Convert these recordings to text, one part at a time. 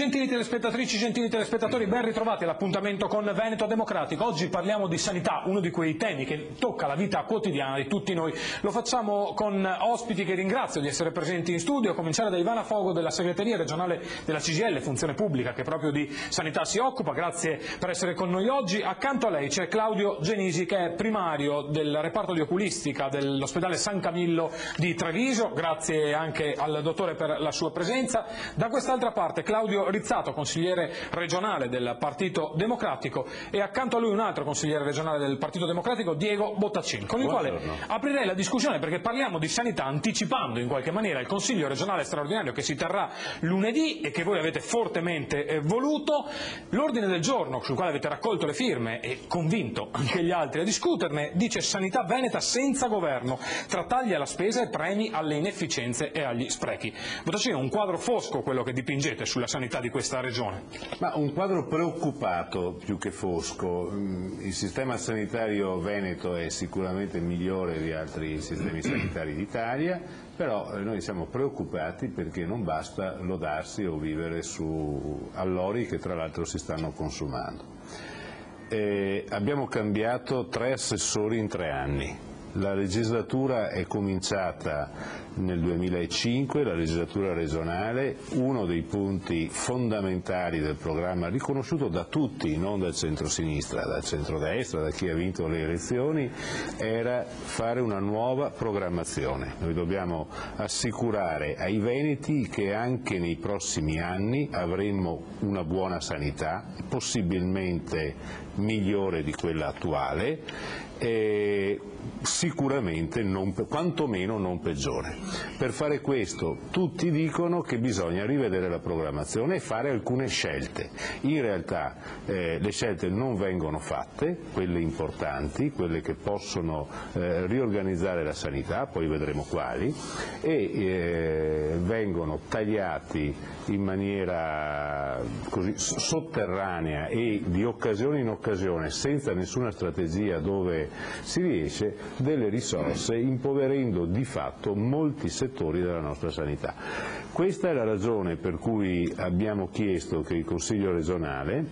Gentili telespettatrici, gentili telespettatori, ben ritrovati all'appuntamento con Veneto Democratico. Oggi parliamo di sanità, uno di quei temi che tocca la vita quotidiana di tutti noi. Lo facciamo con ospiti che ringrazio di essere presenti in studio, a cominciare da Ivana Fogo della segreteria regionale della CGIL, Funzione Pubblica, che proprio di sanità si occupa. Grazie per essere con noi oggi. Accanto a lei c'è Claudio Genisi, che è primario del reparto di oculistica dell'ospedale San Camillo di Treviso. Grazie anche al dottore per la sua presenza. Da quest'altra parte Claudio Rizzato, consigliere regionale del Partito Democratico, e accanto a lui un altro consigliere regionale del Partito Democratico, Diego Bottacin, con il quale aprirei la discussione, perché parliamo di sanità anticipando in qualche maniera il Consiglio regionale straordinario che si terrà lunedì e che voi avete fortemente voluto. L'ordine del giorno sul quale avete raccolto le firme e convinto anche gli altri a discuterne dice: sanità veneta senza governo, tra tagli alla spesa e premi alle inefficienze e agli sprechi. Bottacin, un quadro fosco quello che dipingete sulla sanità di questa regione. Ma un quadro preoccupato più che fosco. Il sistema sanitario veneto è sicuramente migliore di altri sistemi sanitari d'Italia, però noi siamo preoccupati perché non basta lodarsi o vivere su allori che tra l'altro si stanno consumando. Abbiamo cambiato 3 assessori in 3 anni. La legislatura è cominciata nel 2005, la legislatura regionale. Uno dei punti fondamentali del programma, riconosciuto da tutti, non dal centro-sinistra, dal centro-destra, da chi ha vinto le elezioni, era fare una nuova programmazione. Noi dobbiamo assicurare ai veneti che anche nei prossimi anni avremo una buona sanità, possibilmente migliore di quella attuale, e sicuramente quantomeno non peggiore. Per fare questo tutti dicono che bisogna rivedere la programmazione e fare alcune scelte. In realtà le scelte non vengono fatte, quelle importanti, quelle che possono riorganizzare la sanità, poi vedremo quali, e vengono tagliati in maniera così sotterranea e di occasione in occasione, senza nessuna strategia dove si riesce, delle risorse, impoverendo di fatto molti settori della nostra sanità. Questa è la ragione per cui abbiamo chiesto che il Consiglio regionale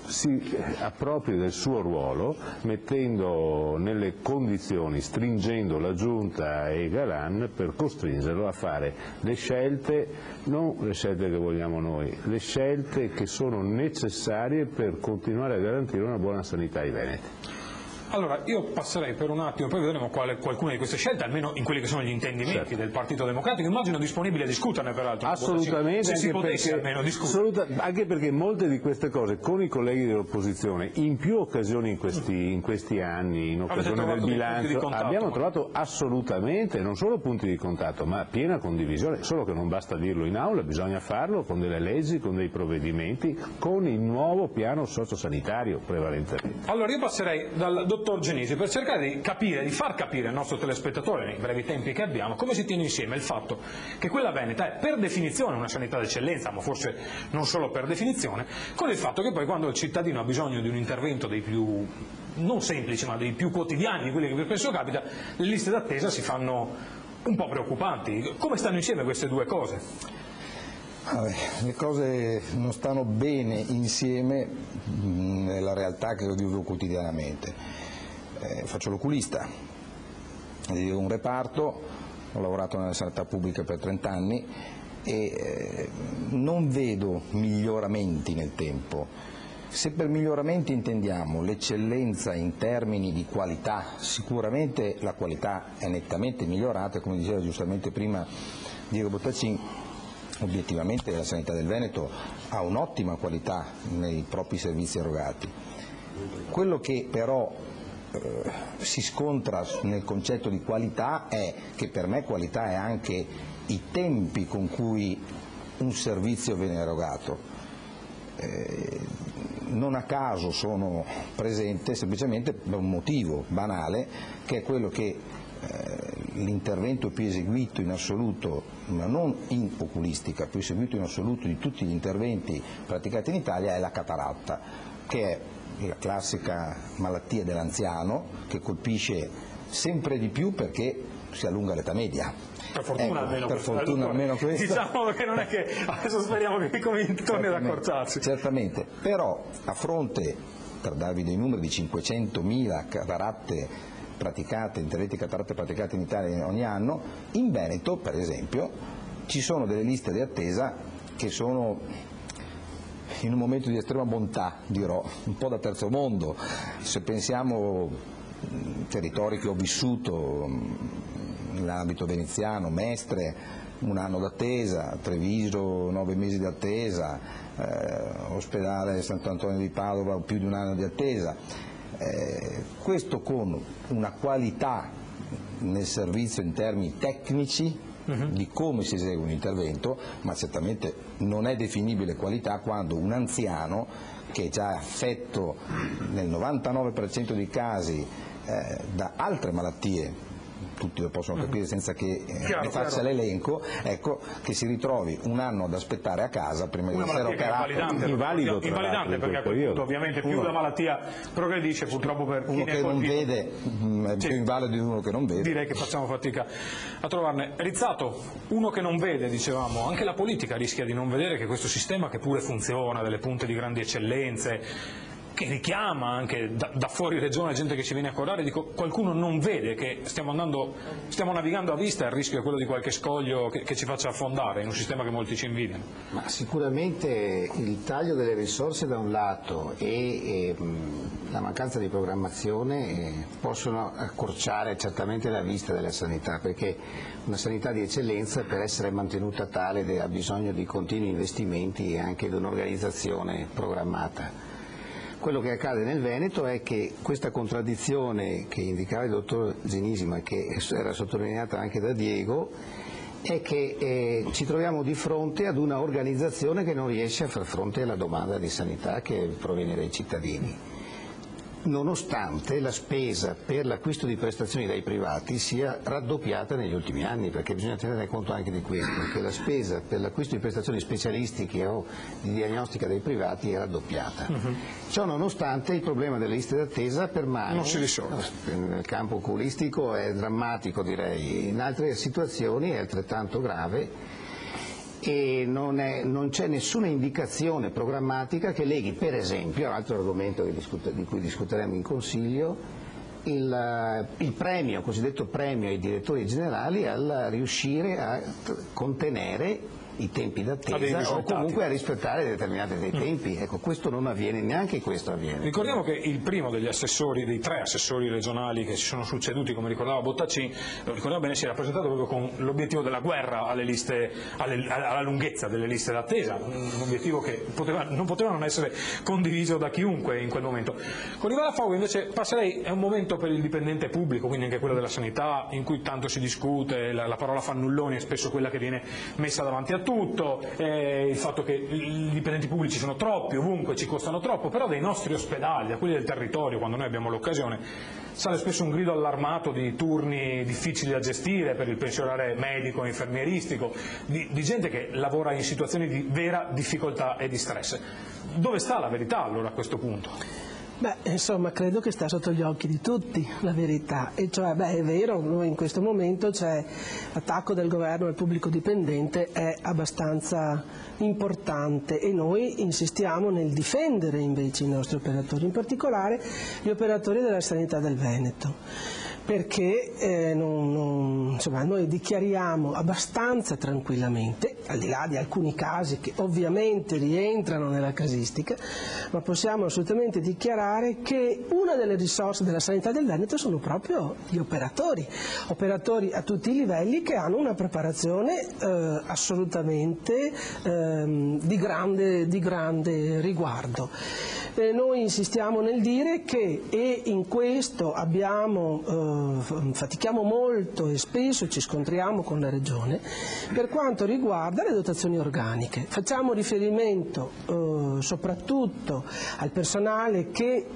si appropri del suo ruolo, mettendo nelle condizioni, stringendo la Giunta e Galan per costringerlo a fare le scelte, non le scelte che vogliamo noi, le scelte che sono necessarie per continuare a garantire una buona sanità ai veneti. Allora, io passerei per un attimo, poi vedremo qualcuna di queste scelte, almeno in quelli che sono gli intendimenti del Partito Democratico. Immagino disponibile a discuterne, peraltro. Assolutamente, se si potesse almeno discutere. Anche perché molte di queste cose con i colleghi dell'opposizione, in più occasioni in questi anni, in occasione del bilancio, abbiamo trovato assolutamente, non solo punti di contatto, ma piena condivisione, solo che non basta dirlo in aula, bisogna farlo con delle leggi, con dei provvedimenti, con il nuovo piano sociosanitario prevalentemente. Allora, io passerei dal dottor Genisi per cercare di capire, di far capire al nostro telespettatore, nei brevi tempi che abbiamo, come si tiene insieme il fatto che quella veneta è per definizione una sanità d'eccellenza, ma forse non solo per definizione, con il fatto che poi quando il cittadino ha bisogno di un intervento dei più, non semplici, ma dei più quotidiani, di quelli che più spesso capita, le liste d'attesa si fanno un po' preoccupanti. Come stanno insieme queste due cose? Le cose non stanno bene insieme nella realtà che io vivo quotidianamente. Faccio l'oculista, ho un reparto, ho lavorato nella sanità pubblica per 30 anni e non vedo miglioramenti nel tempo. Se per miglioramenti intendiamo l'eccellenza in termini di qualità, sicuramente la qualità è nettamente migliorata, come diceva giustamente prima Diego Bottacin. Obiettivamente la sanità del Veneto ha un'ottima qualità nei propri servizi erogati. Quello che però si scontra nel concetto di qualità è che per me qualità è anche i tempi con cui un servizio viene erogato. Non a caso sono presente semplicemente per un motivo banale, che è quello che l'intervento più eseguito in assoluto, ma non in oculistica, più eseguito in assoluto di tutti gli interventi praticati in Italia è la cataratta, che è la classica malattia dell'anziano che colpisce sempre di più perché si allunga l'età media. Per fortuna, almeno, per fortuna almeno questo. Diciamo che non è che adesso speriamo che torni ad accorciarsi. Certamente, però a fronte, per darvi dei numeri, di 500.000 cataratte praticate, interventi cataratte praticate in Italia ogni anno, in Veneto per esempio ci sono delle liste di attesa che sono in un momento di estrema bontà, dirò, un po' da terzo mondo. Se pensiamo territori che ho vissuto nell'ambito veneziano, Mestre 1 anno d'attesa, Treviso 9 mesi d'attesa, ospedale Sant'Antonio di Padova più di 1 anno di attesa, questo con una qualità nel servizio in termini tecnici di come si esegue un intervento, ma certamente non è definibile qualità quando un anziano che è già affetto nel 99% dei casi da altre malattie, tutti lo possono capire senza che ne faccia l'elenco, ecco, che si ritrovi 1 anno ad aspettare a casa prima di essere operato. Invalidante, perché a quel punto ovviamente più la malattia progredisce, purtroppo per uno che non vede è più invalido di uno che non vede. Direi che facciamo fatica a trovarne. Rizzato, uno che non vede, dicevamo, anche la politica rischia di non vedere che questo sistema, che pure funziona, delle punte di grandi eccellenze, che richiama anche da fuori regione gente che ci viene a correre, dico, qualcuno non vede che stiamo navigando a vista, il rischio è quello di qualche scoglio che ci faccia affondare in un sistema che molti ci invidiano. Ma sicuramente il taglio delle risorse da un lato e la mancanza di programmazione possono accorciare certamente la vista della sanità, perché una sanità di eccellenza, per essere mantenuta tale, ha bisogno di continui investimenti e anche di un'organizzazione programmata. Quello che accade nel Veneto è che questa contraddizione che indicava il dottor Genisi, ma che era sottolineata anche da Diego, è che ci troviamo di fronte ad una organizzazione che non riesce a far fronte alla domanda di sanità che proviene dai cittadini, nonostante la spesa per l'acquisto di prestazioni dai privati sia raddoppiata negli ultimi anni, perché bisogna tenere conto anche di questo, che la spesa per l'acquisto di prestazioni specialistiche o di diagnostica dai privati è raddoppiata. Ciò nonostante il problema delle liste d'attesa permane, non si risolve. Nel campo oculistico è drammatico, direi, in altre situazioni è altrettanto grave. E non c'è nessuna indicazione programmatica che leghi, per esempio, altro argomento di cui discuteremo in Consiglio, il premio, cosiddetto premio ai direttori generali al riuscire a contenere i tempi d'attesa o comunque a rispettare determinati dei tempi. Ecco, questo non avviene, neanche questo avviene. Ricordiamo che il primo degli assessori, dei 3 assessori regionali che si sono succeduti, come ricordava Bottacci, lo ricordiamo bene, si era presentato proprio con l'obiettivo della guerra alle liste, alla lunghezza delle liste d'attesa, un obiettivo che non poteva non essere condiviso da chiunque in quel momento. Con Rivera Fogo invece passerei, è un momento per il dipendente pubblico, quindi anche quello della sanità, in cui tanto si discute, la parola fannulloni è spesso quella che viene messa davanti a tutto, il fatto che i dipendenti pubblici sono troppi, ovunque ci costano troppo, però dei nostri ospedali, da quelli del territorio, quando noi abbiamo l'occasione, sale spesso un grido allarmato di turni difficili da gestire per il pensionare medico, infermieristico, di gente che lavora in situazioni di vera difficoltà e di stress. Dove sta la verità allora a questo punto? Beh, insomma, credo che sta sotto gli occhi di tutti la verità, e cioè, è vero, noi in questo momento c'è l'attacco del governo al pubblico dipendente è abbastanza importante e noi insistiamo nel difendere invece i nostri operatori, in particolare gli operatori della sanità del Veneto. Perché noi dichiariamo abbastanza tranquillamente, al di là di alcuni casi che ovviamente rientrano nella casistica, ma possiamo assolutamente dichiarare che una delle risorse della sanità del Veneto sono proprio gli operatori a tutti i livelli, che hanno una preparazione assolutamente di grande riguardo. Noi insistiamo nel dire che, e in questo fatichiamo molto e spesso ci scontriamo con la Regione, per quanto riguarda le dotazioni organiche. Facciamo riferimento soprattutto al personale che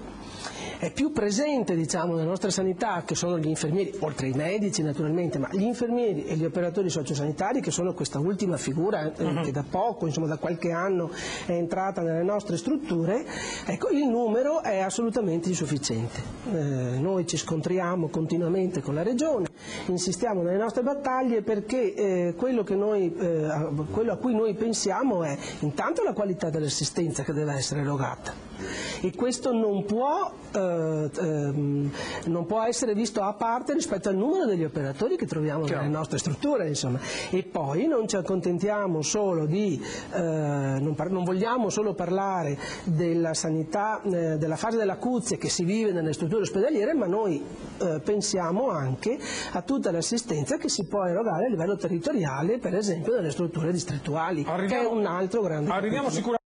è più presente, diciamo, nella nostra sanità, che sono gli infermieri, oltre ai medici naturalmente, ma gli infermieri e gli operatori sociosanitari, che sono questa ultima figura che da poco, insomma da qualche anno è entrata nelle nostre strutture, ecco, il numero è assolutamente insufficiente. Noi ci scontriamo continuamente con la Regione, insistiamo nelle nostre battaglie perché quello a cui noi pensiamo è intanto la qualità dell'assistenza che deve essere erogata, e questo non può essere visto a parte rispetto al numero degli operatori che troviamo nelle nostre strutture, insomma. E poi non ci accontentiamo solo di non vogliamo solo parlare della sanità, della fase dell'acuzie che si vive nelle strutture ospedaliere, ma noi pensiamo anche a tutta l'assistenza che si può erogare a livello territoriale, per esempio nelle strutture distrettuali, che è un altro grande capitolo.